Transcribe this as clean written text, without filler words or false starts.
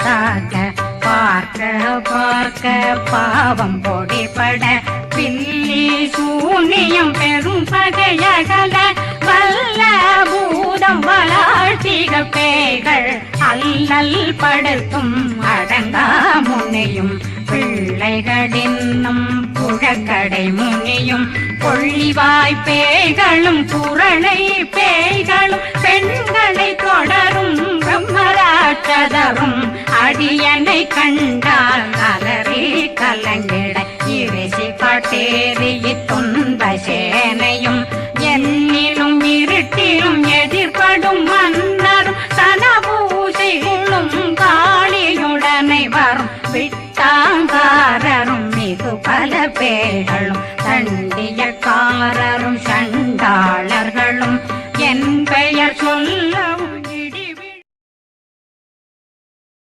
தாக்க பார்க்க பார்க்க பாவம் பொடிபட பில்லி சூனியம் பெரும் பகையகல வல்ல பூதம் வளாழ்த்திக பேய்கள் அல்லல் படுத்தும் அடங்கா முனையும் பிள்ளைகளின்னும் புழக்கடை முனியும் கொள்ளிவாய் பேய்களும் குரளை பேய்களும் பெண்களை தொடரும் பிரம்மராட்சதரும் அடியனை கண்டால் அலறி கலங்கிட இரிசி பட்டேறிய துன்ப சேனையும் என்னிலும் இருட்டிலும் எதிர்படும் மன்னரும் தனபூசைகளும் காளியுடனை வரும் விட்டாங்காரரும் மிகு பல பேய்களும் தண்டியக்காரரும்